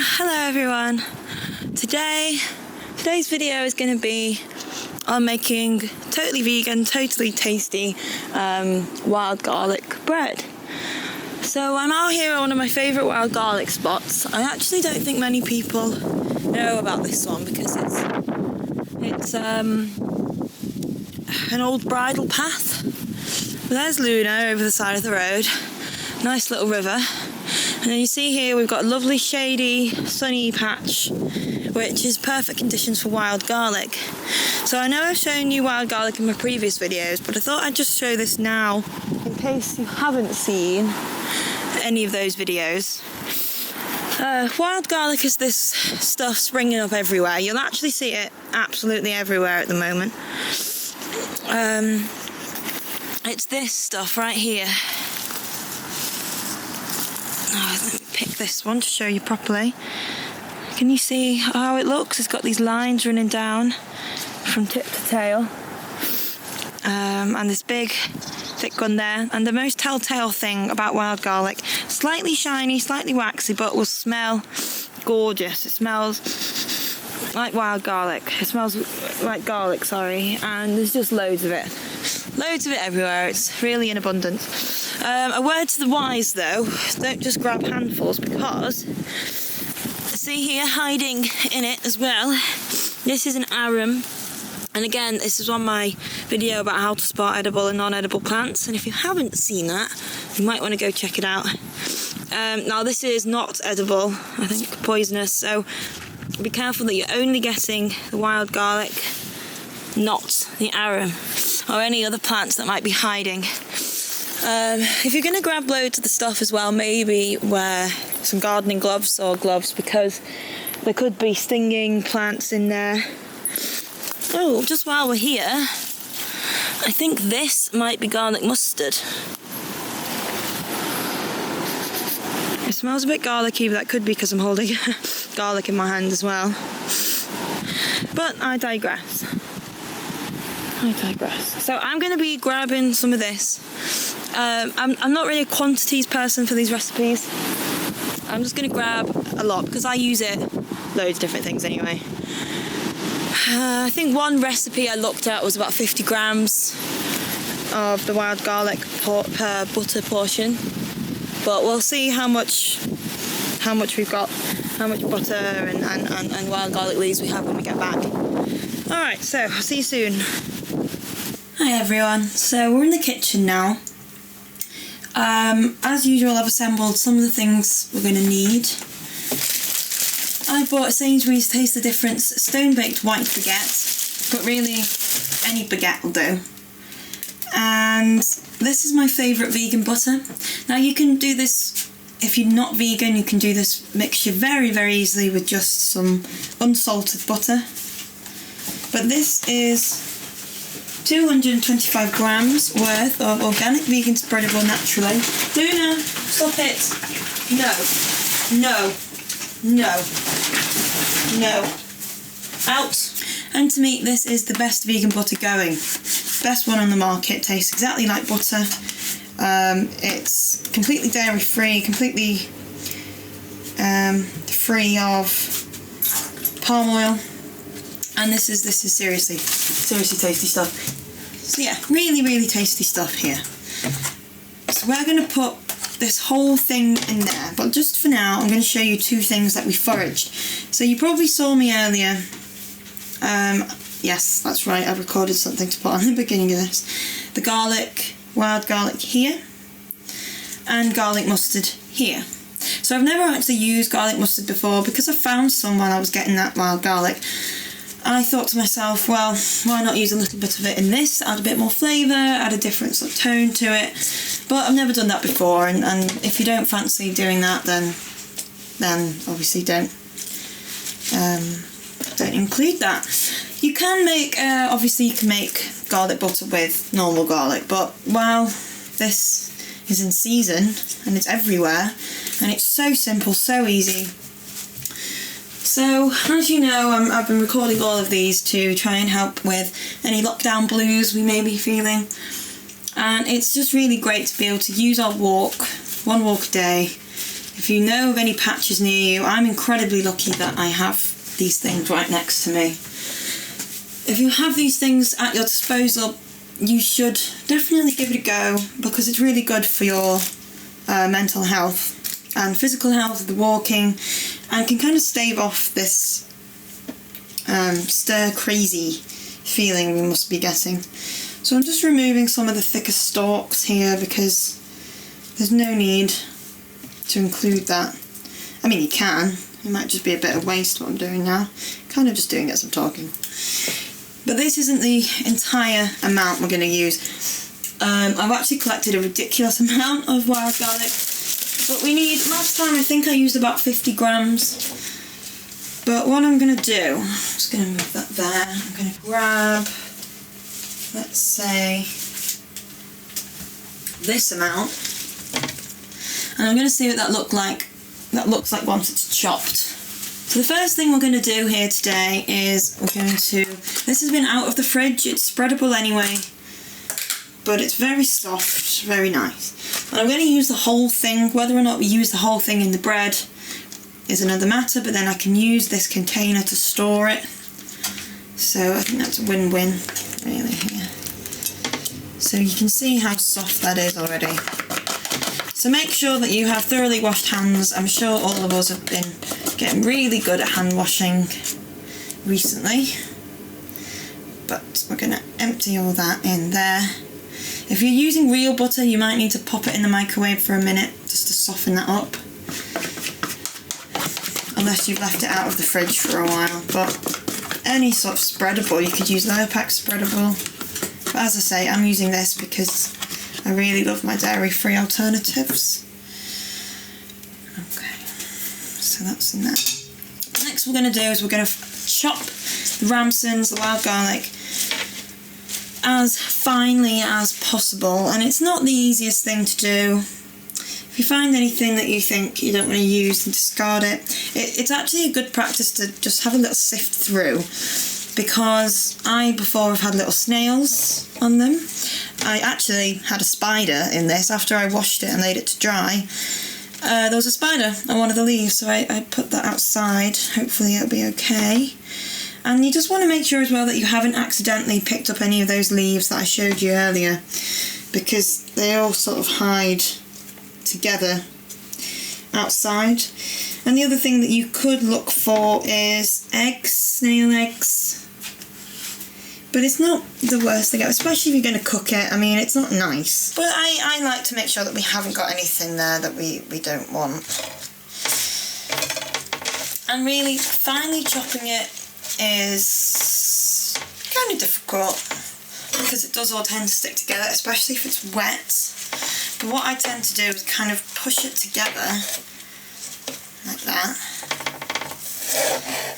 Hello everyone. Today's video is going to be on making totally vegan, totally tasty wild garlic bread. So I'm out here at one of my favourite wild garlic spots. I actually don't think many people know about this one because it's an old bridle path. But there's Luna over the side of the road. Nice little river. And then you see here we've got a lovely shady sunny patch which is perfect conditions for wild garlic. So I know I've shown you wild garlic in my previous videos, but I thought I'd just show this now in case you haven't seen any of those videos. Wild garlic is this stuff springing up everywhere. You'll actually see it absolutely everywhere at the moment. It's this stuff right here. Let me pick this one to show you properly. Can you see how it looks? It's got these lines running down from tip to tail. And this big thick one there. And the most telltale thing about wild garlic, slightly shiny, slightly waxy, but will smell gorgeous. It smells like wild garlic. It smells like garlic, sorry. And there's just loads of it. Loads of it everywhere. It's really in abundance. A word to the wise though, don't just grab handfuls, because see here hiding in it as well, this is an arum. And again, this is on my video about how to spot edible and non-edible plants, and if you haven't seen that, you might want to go check it out. Now this is not edible, I think poisonous, so be careful that you're only getting the wild garlic, not the arum or any other plants that might be hiding. If you're going to grab loads of the stuff as well, maybe wear some gardening gloves or gloves, because there could be stinging plants in there. Oh, just while we're here, I think this might be garlic mustard. It smells a bit garlicky, but that could be because I'm holding garlic in my hand as well. But I digress. So I'm going to be grabbing some of this. I'm not really a quantities person for these recipes. I'm just going to grab a lot because I use it loads of different things anyway. I think one recipe I looked at was about 50 grams of the wild garlic per butter portion. But we'll see how much we've got, how much butter and wild garlic leaves we have when we get back. Alright, so I'll see you soon. Hi everyone, so we're in the kitchen now. As usual, I've assembled some of the things we're going to need. I bought a Sainsbury's Taste the Difference stone-baked white baguette, but really any baguette will do. And this is my favourite vegan butter. Now you can do this, if you're not vegan, you can do this mixture very, very easily with just some unsalted butter. But this is 225 grams worth of organic vegan spreadable naturally. Luna, stop it. No. Out. And to me, this is the best vegan butter going. Best one on the market. Tastes exactly like butter. It's completely dairy free, completely free of palm oil. And this is seriously tasty stuff. So yeah, really, really tasty stuff here. So we're going to put this whole thing in there, but just for now, I'm going to show you two things that we foraged. So you probably saw me earlier. Yes, that's right, I recorded something to put on the beginning of this. The garlic, wild garlic here, and garlic mustard here. So I've never actually used garlic mustard before because I found some while I was getting that wild garlic. I thought to myself, well, why not use a little bit of it in this, add a bit more flavour, add a different sort of tone to it. But I've never done that before, and if you don't fancy doing that, then obviously don't include that. You can make, obviously you can make garlic butter with normal garlic, but while this is in season and it's everywhere, and it's so simple, so easy. So, as you know, I've been recording all of these to try and help with any lockdown blues we may be feeling. And it's just really great to be able to use our walk, one walk a day, if If you know of any patches near you, I'm incredibly lucky that I have these things right next to me. If you have these things at your disposal, you should definitely give it a go, because it's really good for your mental health and physical health, the walking, and can kind of stave off this stir crazy feeling we must be getting. So I'm just removing some of the thicker stalks here, because there's no need to include that. I mean, you can. It might just be a bit of waste what I'm doing now. Kind of just doing it as I'm talking. But this isn't the entire amount we're going to use. I've actually collected a ridiculous amount of wild garlic. But we need, last time I think I used about 50 grams. But what I'm going to do, I'm just going to move that there. I'm going to grab, let's say, this amount. And I'm going to see what that looks like once it's chopped. So the first thing we're going to do here today is we're going to, this has been out of the fridge, it's spreadable anyway, but it's very soft, very nice. And I'm going to use the whole thing. Whether or not we use the whole thing in the bread is another matter, but then I can use this container to store it. So I think that's a win-win, really, here. So you can see how soft that is already. So make sure that you have thoroughly washed hands. I'm sure all of us have been getting really good at hand washing recently. But we're going to empty all that in there. If you're using real butter, you might need to pop it in the microwave for a minute just to soften that up. Unless you've left it out of the fridge for a while. But any sort of spreadable, you could use lower pack spreadable. But as I say, I'm using this because I really love my dairy-free alternatives. Okay, so that's in there. Next we're going to do is we're going to chop the Ramsons, the wild garlic, as finely as possible. And it's not the easiest thing to do. If you find anything that you think you don't want to use, then discard it. It's actually a good practice to just have a little sift through, because before have had little snails on them. I actually had a spider in this after I washed it and laid it to dry. There was a spider on one of the leaves, so I put that outside. Hopefully it'll be okay. And you just want to make sure as well that you haven't accidentally picked up any of those leaves that I showed you earlier, because they all sort of hide together outside. And the other thing that you could look for is eggs, snail eggs. But it's not the worst thing, especially if you're going to cook it. I mean, it's not nice. But I like to make sure that we haven't got anything there that we don't want. And really, finely chopping it is kind of difficult, because it does all tend to stick together, especially if it's wet. But what I tend to do is kind of push it together, like that.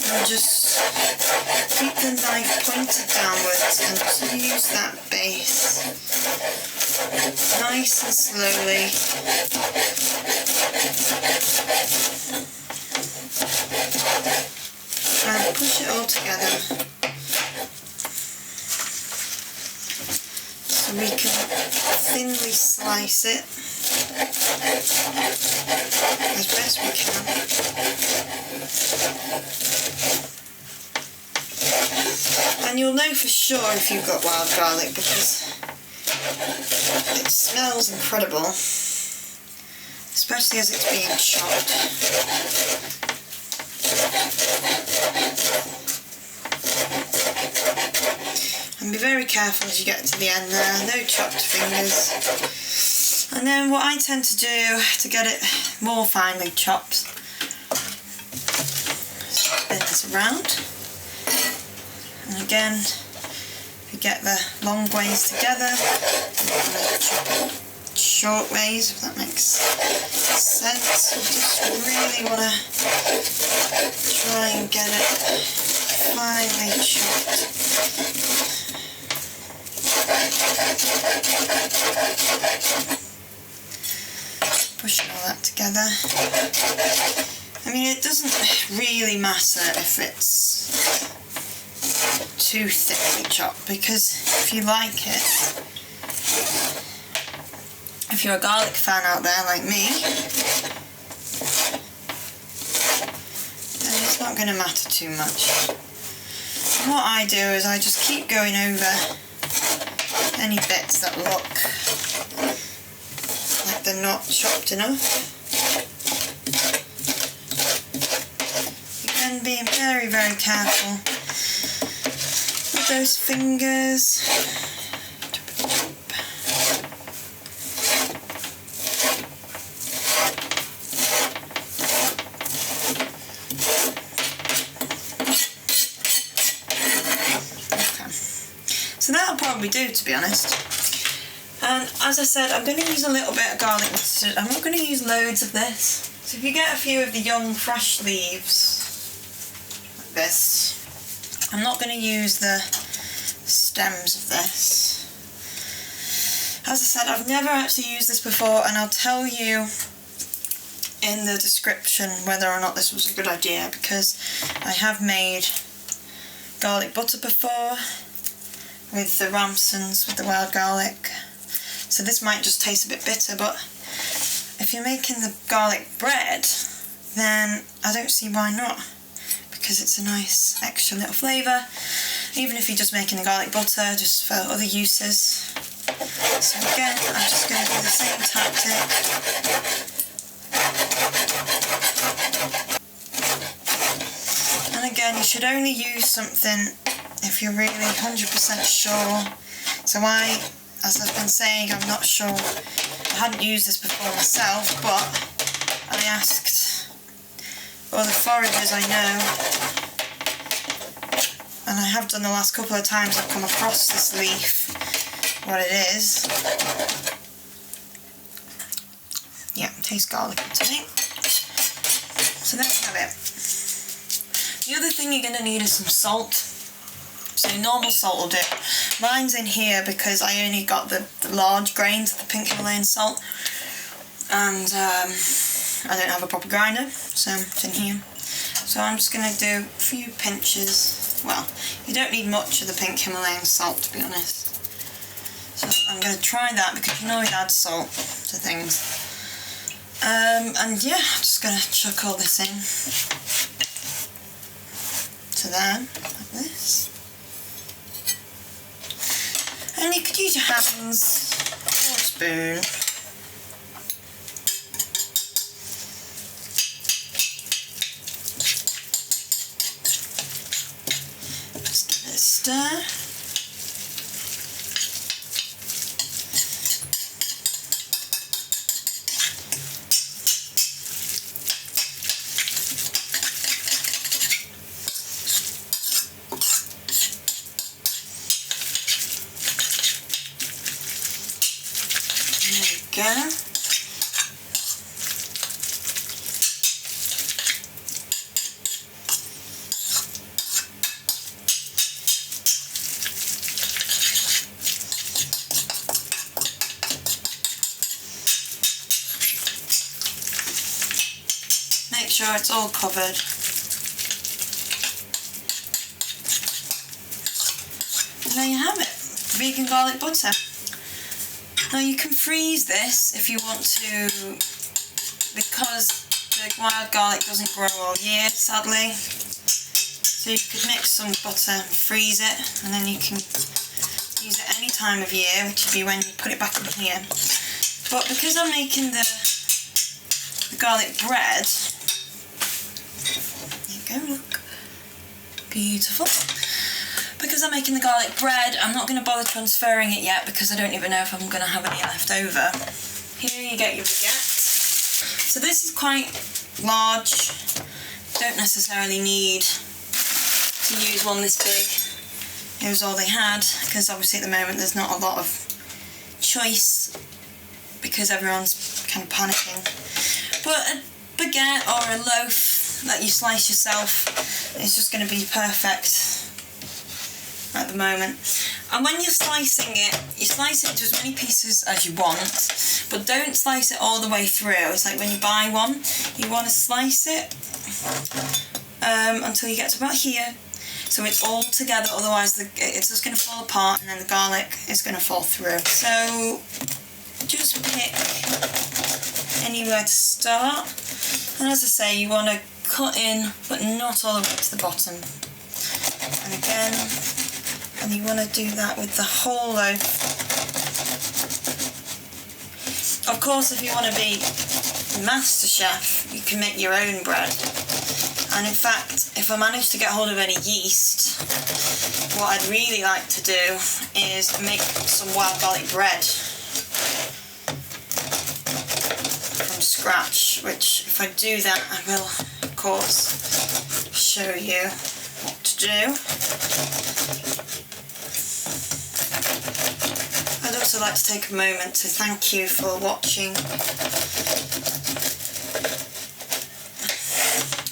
And just keep the knife pointed downwards and just use that base nice and slowly. And push it all together so we can thinly slice it as best we can. And you'll know for sure if you've got wild garlic, because it smells incredible, especially as it's being chopped. And be very careful as you get to the end there, no chopped fingers. And then what I tend to do to get it more finely chopped, spin this around. And again, if you get the long ways together, chop it short ways, if that makes sense. You just really want to try and get it finely chopped. Pushing all that together. I mean, it doesn't really matter if it's too thickly chopped, because if you like it, if you're a garlic fan out there like me, not going to matter too much. And what I do is I just keep going over any bits that look like they're not chopped enough. Again, being very, very careful with those fingers. So that'll probably do, to be honest. And as I said, I'm going to use a little bit of garlic mustard. I'm not going to use loads of this. So if you get a few of the young, fresh leaves, like this, I'm not going to use the stems of this. As I said, I've never actually used this before, and I'll tell you in the description whether or not this was a good idea, because I have made garlic butter before, with the Ramsons, with the wild garlic. So this might just taste a bit bitter, but if you're making the garlic bread, then I don't see why not, because it's a nice extra little flavour, even if you're just making the garlic butter, just for other uses. So again, I'm just going to do the same tactic. And again, you should only use something if you're really 100% sure. So as I've been saying, I'm not sure. I hadn't used this before myself, but I asked other foragers I know, and I have done the last couple of times I've come across this leaf, what it is. Yeah, it tastes garlicky to me. So there we have it. The other thing you're going to need is some salt. So normal salt will do. Mine's in here because I only got the large grains of the pink Himalayan salt, and I don't have a proper grinder, so it's in here. So I'm just going to do a few pinches. Well, you don't need much of the pink Himalayan salt, to be honest. So I'm going to try that, because you can always add salt to things. And yeah, I'm just going to chuck all this in. So there, like this. And you could use your hands or a spoon. Just give it a stir. Go. Make sure it's all covered. And there you have it, vegan garlic butter. Now you can freeze this if you want to, because the wild garlic doesn't grow all year, sadly. So you could mix some butter and freeze it, and then you can use it any time of year, which would be when you put it back in here. But because I'm making the garlic bread, there you go, look, beautiful. Because I'm making the garlic bread, I'm not going to bother transferring it yet, because I don't even know if I'm going to have any left over. Here you get your baguette. So this is quite large. Don't necessarily need to use one this big. It was all they had, because obviously at the moment there's not a lot of choice, because everyone's kind of panicking. But a baguette or a loaf that you slice yourself is just going to be perfect at the moment. And when you're slicing it, you slice it into as many pieces as you want, but don't slice it all the way through. It's like when you buy one, you want to slice it until you get to about here, so it's all together, otherwise it's just going to fall apart, and then the garlic is going to fall through. So just pick anywhere to start, and as I say, you want to cut in, but not all the way to the bottom. And again, and you want to do that with the whole loaf. Of course, if you want to be master chef, you can make your own bread. And in fact, if I manage to get hold of any yeast, what I'd really like to do is make some wild garlic bread from scratch, which if I do that, I will, of course, show you what to do. I'd also like to take a moment to thank you for watching.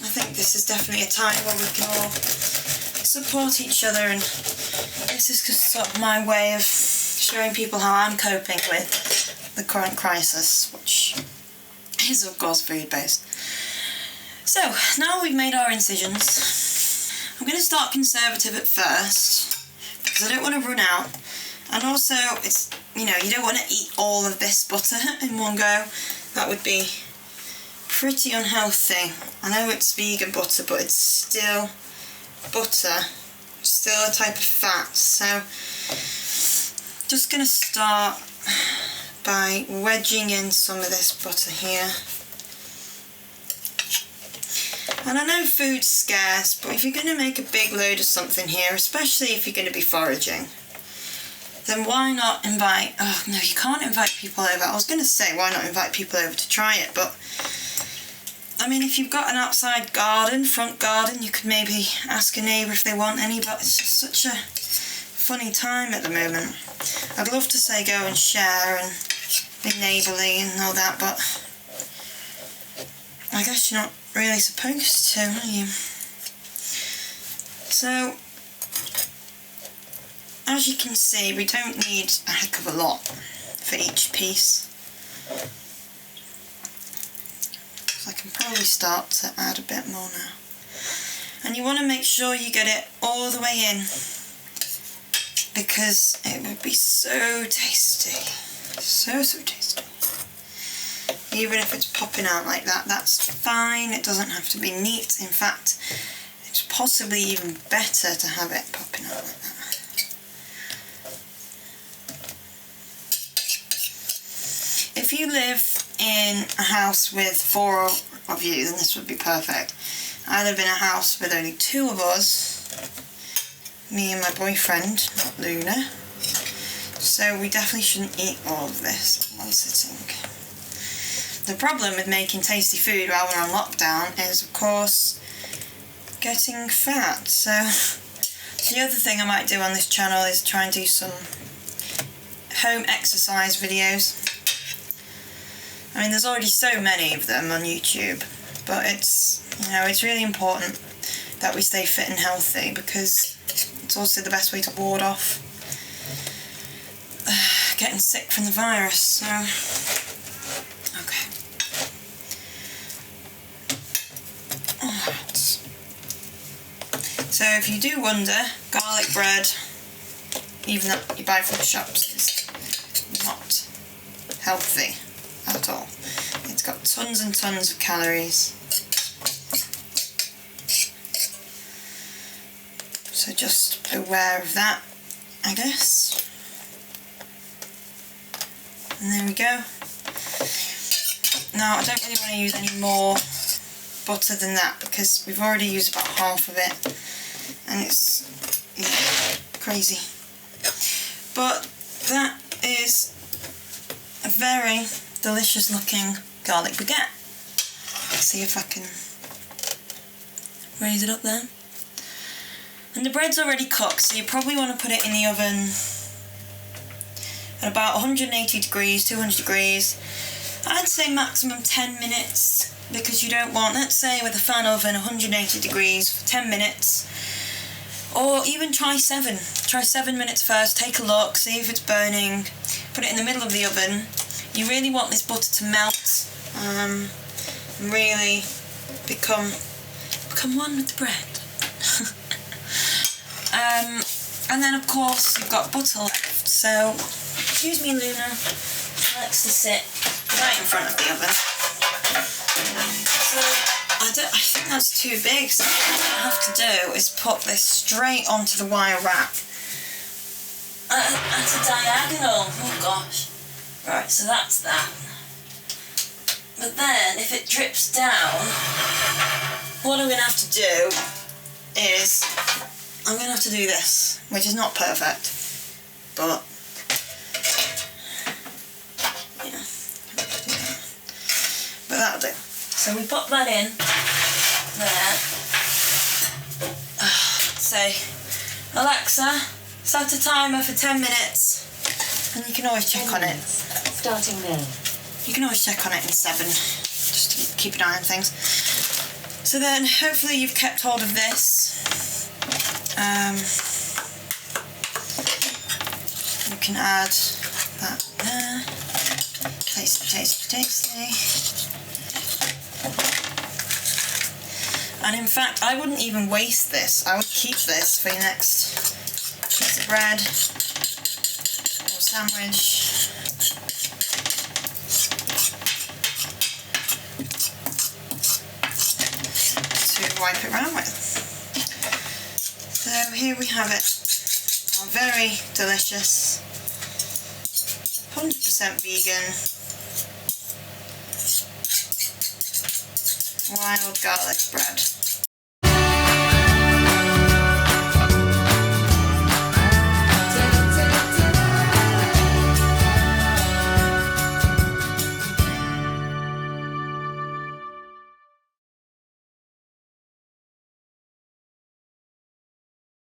I think this is definitely a time where we can all support each other, and this is just sort of my way of showing people how I'm coping with the current crisis, which is of course food based. So now we've made our incisions, I'm going to start conservative at first because I don't want to run out, and also it's, you know, you don't want to eat all of this butter in one go. That would be pretty unhealthy. I know it's vegan butter, but it's still butter, still a type of fat. So just going to start by wedging in some of this butter here. And I know food's scarce, but if you're going to make a big load of something here, especially if you're going to be foraging, then why not invite, oh no, you can't invite people over. I was going to say, why not invite people over to try it, but I mean, if you've got an outside garden, front garden, you could maybe ask a neighbour if they want any, but it's just such a funny time at the moment. I'd love to say go and share and be neighbourly and all that, but I guess you're not really supposed to, are you? So, as you can see, we don't need a heck of a lot for each piece. So I can probably start to add a bit more now. And you want to make sure you get it all the way in, because it would be so tasty. So tasty. Even if it's popping out like that, that's fine. It doesn't have to be neat. In fact, it's possibly even better to have it popping out like that. If you live in a house with 4 of you, then this would be perfect. I live in a house with only 2 of us, me and my boyfriend, not Luna, so we definitely shouldn't eat all of this in one sitting. The problem with making tasty food while we're on lockdown is, of course, getting fat. So the other thing I might do on this channel is try and do some home exercise videos. I mean, there's already so many of them on YouTube, but it's, you know, it's really important that we stay fit and healthy, because it's also the best way to ward off getting sick from the virus. So, okay. Alright. So if you do wonder, garlic bread, even that you buy from the shops, is not healthy at all. It's got tons and tons of calories. So just be aware of that, I guess. And there we go. Now I don't really want to use any more butter than that, because we've already used about half of it, and it's, yeah, crazy. But that is a very delicious looking garlic baguette. Let's see if I can raise it up there. And the bread's already cooked, so you probably want to put it in the oven at about 180 degrees, 200 degrees. I'd say maximum 10 minutes, because you don't want, let's say with a fan oven, 180 degrees for 10 minutes. Or even try 7. Try 7 minutes first, take a look, see if it's burning, put it in the middle of the oven. You really want this butter to melt, and really become one with the bread. And then of course you've got butter left, so excuse me Luna, she likes to sit right in front of the oven. So I think that's too big, so what I have to do is put this straight onto the wire rack at a diagonal. Oh gosh. Right, so that's that. But then, if it drips down, what I'm going to have to do is, I'm going to have to do this, which is not perfect, but, yeah, but that'll do. So we pop that in there, say, Alexa, set a timer for 10 minutes, and you can always check on it. Starting now. You can always check on it in 7, just to keep an eye on things. So then, hopefully you've kept hold of this. You can add that there. Tasty. And in fact, I wouldn't even waste this. I would keep this for your next piece of bread or sandwich. To wipe it around with. So here we have it. Our very delicious, 100% vegan, wild garlic bread.